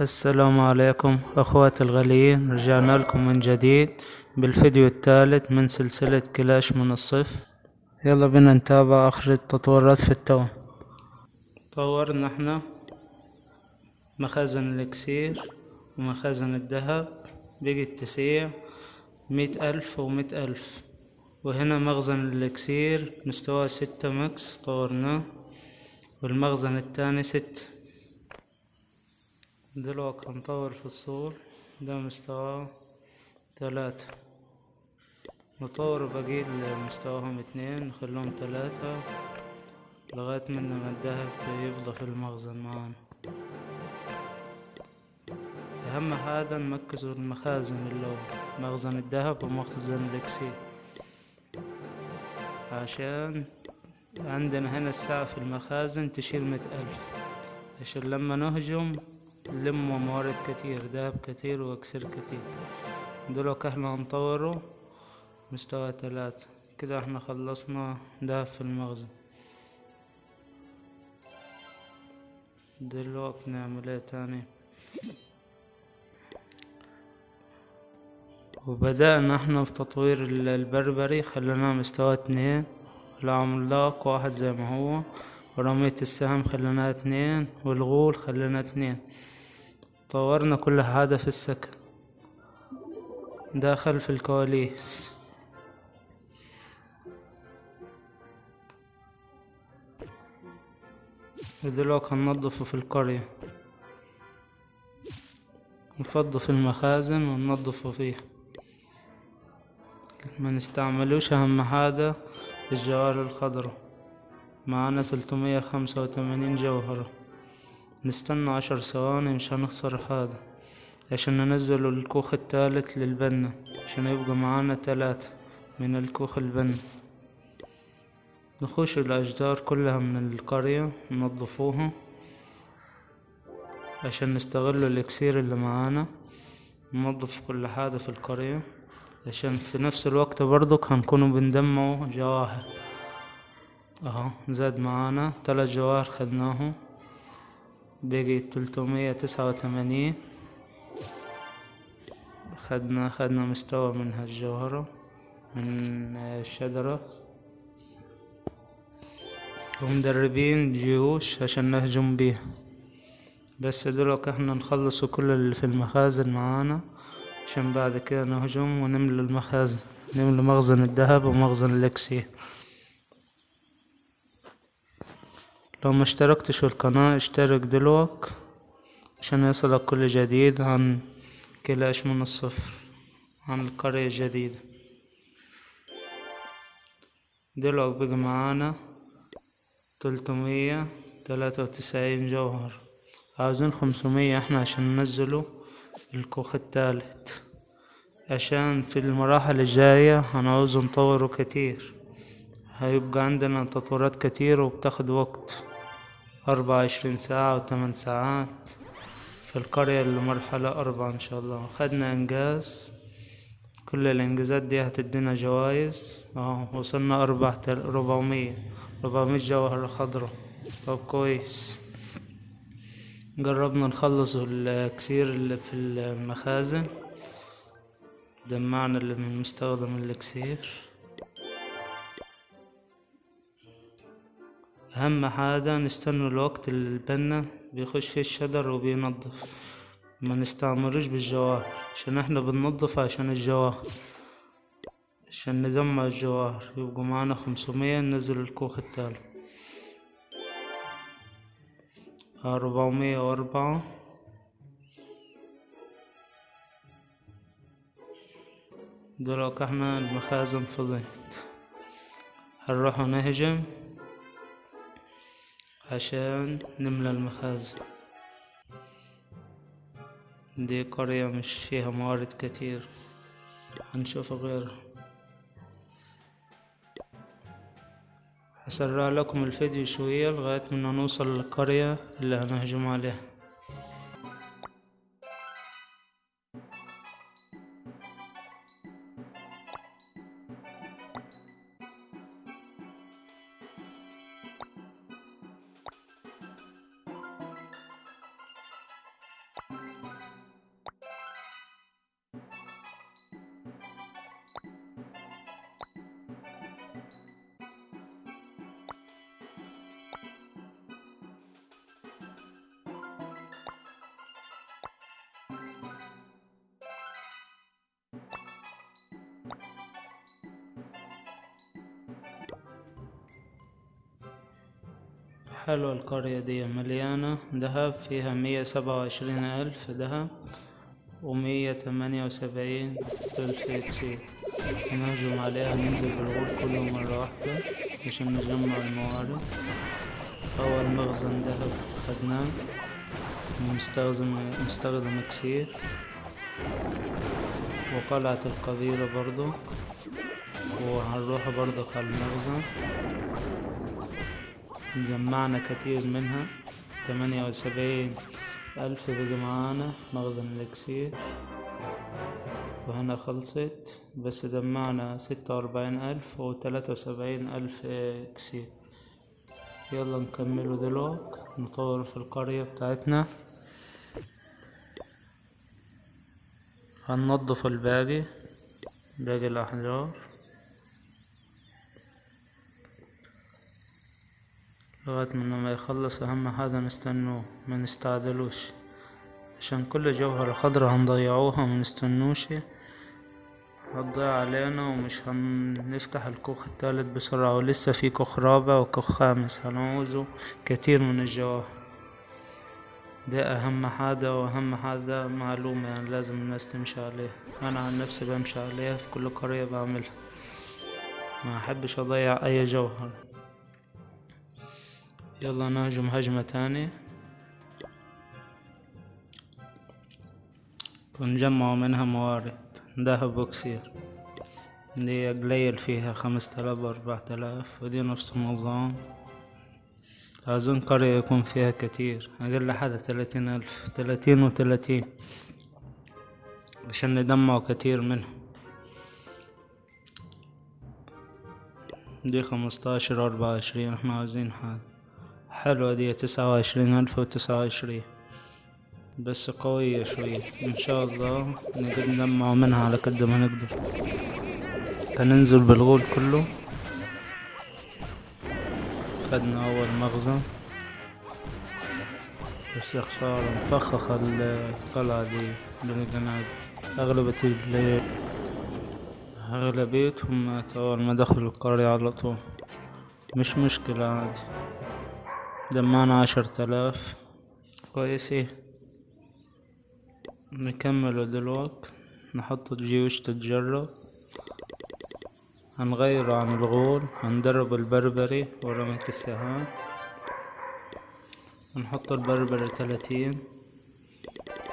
السلام عليكم أخواتي الغاليين، رجعنا لكم من جديد بالفيديو الثالث من سلسلة كلاش من الصفر. يلا بينا نتابع آخر التطورات في التو. طورنا احنا مخازن الإكسير ومخازن الذهب، بقي التسعير 100,000 و100,000. وهنا مخزن الإكسير مستوى 6 ماكس طورناه، والمخزن التاني 6. دلوقتي هنطور في الصور، ده مستوى 3. نطور باقي مستواهم 2 نخليهم 3 لغاية من ما الدهب يفضى في المخزن معانا. أهم حاجة نركزوا المخازن اللي هو مخزن الدهب ومخزن الإكسير، عشان عندنا هنا الساعة في المخازن تشيل 100,000، عشان لما نهجم نلم موارد كتير، دهب كتير وإكسير كتير. دلوقتي احنا هنطوره مستوى 3. كده احنا خلصنا دهب في المخزن. دلوقتي نعمل ايه تاني؟ وبدأنا احنا في تطوير البربري، خليناه مستوى 2. العملاق 1 زي ما هو، ورمية السهم خليناها 2، والغول خليناه 2. طورنا كل حاجة في السكن داخل في الكواليس. ودلوقتي هننضفه في القرية، نفضف المخازن وننضفه فيه، ما نستعملوش. أهم حاجة الجواهر الخضراء، معانا 385 جوهرة. نستنى 10 ثواني، مش هنخسر حاجة، عشان ننزل الكوخ التالت للبنة، عشان يبقى معانا 3 من الكوخ البنة. نخش الأشجار كلها من القرية ننضفوها، عشان نستغل الإكسير اللي معانا. ننضف كل حاجة في القرية، عشان في نفس الوقت برضك هنكونوا بندموا جواهر. اهو زاد معانا 3 جواهر خدناهم، بقي 389. خدنا مستوى من هالجوهرة من الشجرة، ومدربين جيوش عشان نهجم بيها. بس دلوقتي احنا نخلصوا كل اللي في المخازن معانا، عشان بعد كده نهجم ونملى المخازن، نملى مخزن الذهب ومخزن الإكسير. لو ما اشتركتش في القناة اشترك دلوقتي، عشان يصلك كل جديد عن كلاش من الصفر، عن القرية الجديدة. دلوقتي بقى معانا 393 جوهر، عاوزين 500 احنا عشان ننزله الكوخ التالت، عشان في المراحل الجاية هنعوز نطوره كتير. هيبقى عندنا تطورات كتير وبتاخد وقت 24 ساعة و8 ساعات في القرية اللي مرحلة 4 إن شاء الله. خدنا إنجاز، كل الإنجازات دي هتدينا جوايز. وصلنا 400 جوهرة خضرا. طب كويس. جربنا نخلص الإكسير اللي في المخازن، جمعنا اللي من مستخدم الإكسير. أهم حاجة نستنى الوقت اللي البنا بيخش فيه الشجر وبينضف، ما نستعملوش بالجواهر، عشان احنا بننضف عشان الجواهر، عشان نجمع الجواهر. يبقوا معانا 500 ننزل الكوخ التالي 404. دلوقتي احنا المخازن فضيت، هنروح نهجم عشان نملى المخازن. دي قرية مش فيها موارد كتير، هنشوف غيرها. هسرع لكم الفيديو شوية لغاية من نوصل للقرية اللي هنهجم عليها. حلوة القرية دي، مليانة دهب، فيها 127,000 دهب و178,000 إكسير. هنهجم عليها، ننزل بالغول كله مرة واحدة عشان نجمع الموارد. أول مخزن دهب خدناه، مستخدم إكسير. وقلعة القبيلة برضو، وهنروح برضو على المخزن. جمعنا كتير منها، 78,000 بقي معانا مخزن الإكسير. وهنا خلصت، بس جمعنا 46,000 و73,000 إكسير. يلا نكملوا دلوقتي، نطور في القرية بتاعتنا. هننضف باقي الأحجار لغاية ما يخلص. أهم حاجة نستنوه، ما نستعجلوش، عشان كل جوهرة خضرا هنضيعوها ومنستنوش هتضيع علينا، ومش هنفتح الكوخ التالت بسرعة، ولسه في كوخ رابع وكوخ خامس هنعوزه كتير من الجواهر. ده أهم حاجة، وأهم حاجة معلومة يعني لازم الناس تمشي عليها. أنا عن نفسي بمشي عليها في كل قرية بعملها، ما أحبش أضيع أي جوهر. يلا نهجم هجمة تانية ونجمع منها موارد. دهب وكسير دي قليل، فيها 5,000 و4,000، ودي نفس النظام. عايزين قرية يكون فيها كتير، أقل حاجة 30,000، 30 و30، عشان ندمع كتير منها. دي 15 و24، احنا عايزين حاجة حلوة. دي 29,000 و29، بس قوية شوية. ان شاء الله نقدر نجمع منها على قد ما نقدر. هننزل بالغول كله. خدنا اول مخزن، بس يا خسارة مفخخ القلعة دي بالجناد. أغلبيتهم ماتوا أول ما دخلوا القرية على طول. مش مشكلة، عادي. جمعنا 10,000 كويسين. نكملوا دلوقت، نحط الجيوش تتجرب. هنغيره عن الغول، هندرب البربري ورمية السهام. هنحط البربري 30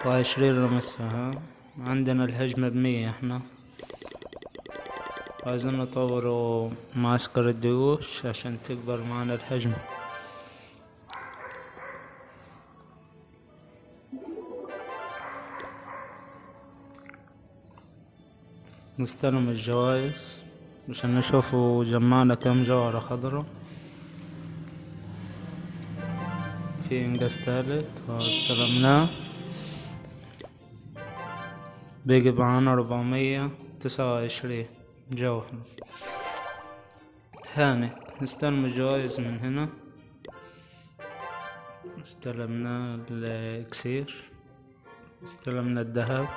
و20 رمية السهام. عندنا الهجمة ب100. احنا عايزين نطوروا معسكر الجيوش عشان تكبر معنا الهجمة. نستلم الجوايز عشان نشوفوا جمعنا كم جوهرة خضرا. في انجاز تالت واستلمناه، بيجي معانا 429 جوهرة. هاني نستلم الجوايز من هنا. استلمنا الإكسير، استلمنا الذهب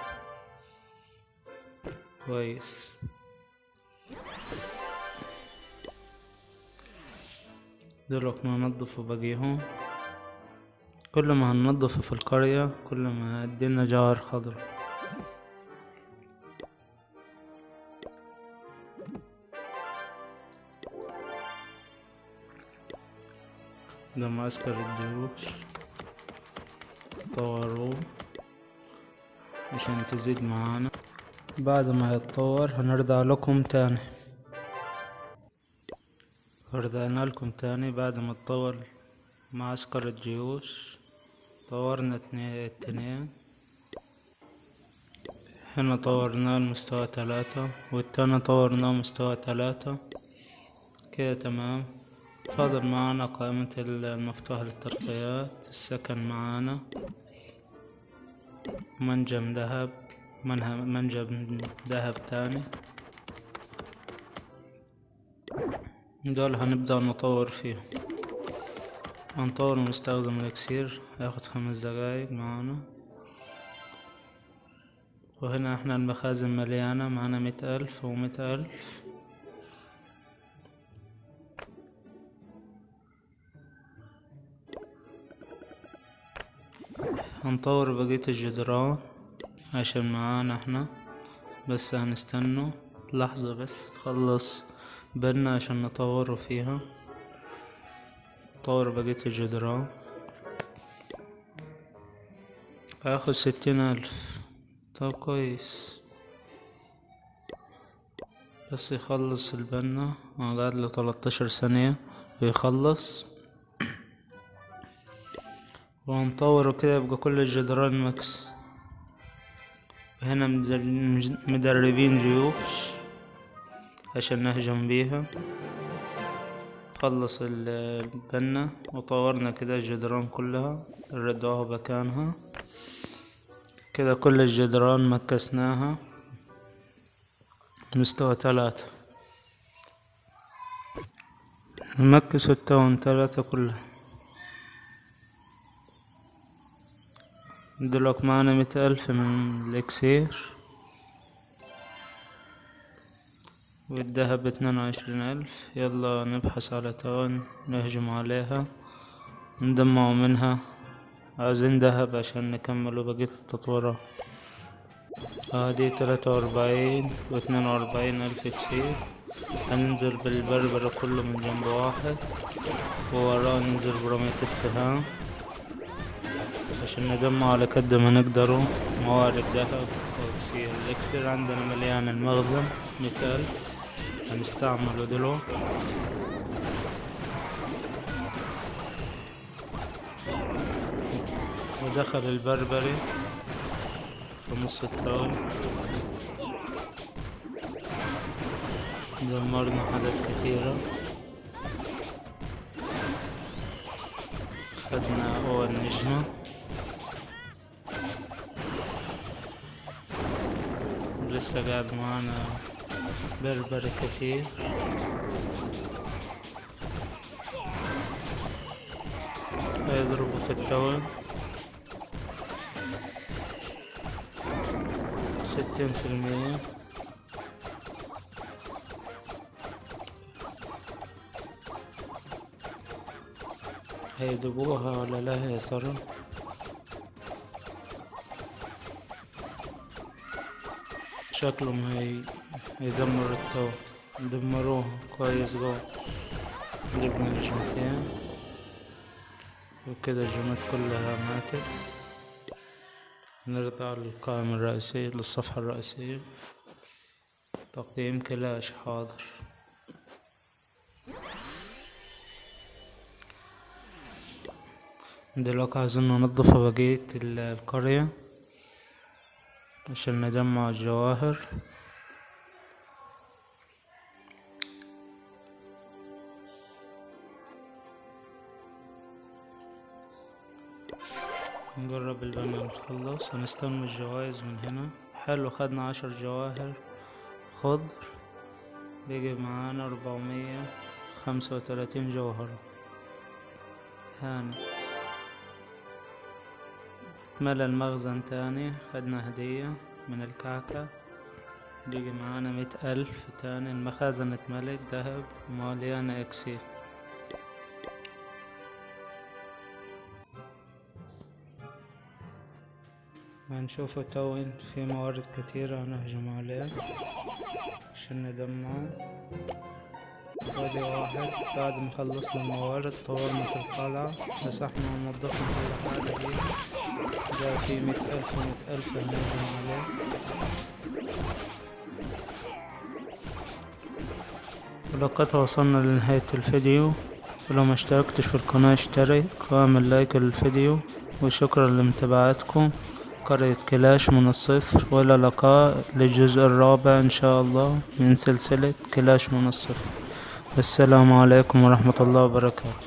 كويس. دلوقتي ننضف بقيهم. كل ما هننضف في القرية كل ما هدينا جوهر خضرا. ده معسكر الجيوش، طوروه عشان تزيد معانا. بعد ما يتطور هنرجع لكم تاني. رجعنا لكم تاني بعد ما تطور معسكر الجيوش. طورنا 2. هنا طورناه لمستوى 3، والتاني طورناه مستوى 3. كده تمام. فاضل معانا قائمة المفتوح للترقيات، السكن معانا، منجم ذهب، منجم ذهب تاني. دول هنبدأ نطور فيهم. هنطور ونستخدم الإكسير، هياخد 5 دقايق معانا. وهنا احنا المخازن مليانة، معانا 100,000 و100,000. هنطور بقية الجدران عشان معانا احنا، بس هنستنوا لحظة بس تخلص بنا عشان نطوره فيها. نطور بقية الجدران، هياخد 60,000. طب كويس، بس يخلص البنا، قعد له 13 ثانية ويخلص، وهنطوره كده يبقى كل الجدران ماكس. هنا مدربين جيوش عشان نهجم بيها. خلص البنا وطورنا كده الجدران كلها، ردوها مكانها كده. كل الجدران مكسناها مستوى 3. نمكس التاون 3 كلها. دلوقتي معانا 100,000 من الإكسير، والدهب 22,000. يلا نبحث على تاون نهجم عليها ندمعوا منها. عايزين دهب عشان نكملوا بقية التطويرات. دي 43 و42,000 إكسير. هننزل بالبربرة كله من جنب واحد، ووراه ننزل برمية السهام عشان ندمع على قد ما نقدروا موارد ذهب وإكسير. الإكسير عندنا مليان المخزن 100,000، هنستعمله دلو. ودخل البربري في نص التاون، دمرنا حاجات كتيرة. خدنا أول نجمة، لسه قاعد معانا بربري كتير. هيضربوا في التاون 60%. هيدبوها ولا لا يا ترى؟ شكلهم هيدمروا التاون. دمروها كويس جوه. جبنا نجمتين وكده الجمات كلها ماتت. نرجع للقائمة الرئيسية، للصفحة الرئيسية. تقييم كلاش حاضر. دلوقتي عايزين ننضف بقية القرية عشان نجمع الجواهر. نجرب البنا نخلص. هنستلم الجوايز من هنا. حلو، خدنا 10 جواهر خضر، بيجي معانا 435 جوهرة. هاني اتملى المخزن تاني. خدنا هدية من الكعكة، بيجي معانا 100,000 تاني. المخازن اتملت دهب ومليانة إكسير. هنشوفه توين في موارد كتيرة هنهجم عليه عشان ندمعه. ادي واحد بعد ما خلصنا الموارد طورنا في القلعة، مسحنا ونضفنا كل حاجة دي. جا في 100,000 و100,000 هنهجم عليه. ولقد وصلنا لنهاية الفيديو، ولو ما اشتركتش في القناة اشترك واعمل لايك للفيديو، وشكرا لمتابعتكم. قرية كلاش من الصفر، وإلى اللقاء للجزء الرابع إن شاء الله من سلسلة كلاش من الصفر. السلام عليكم ورحمة الله وبركاته.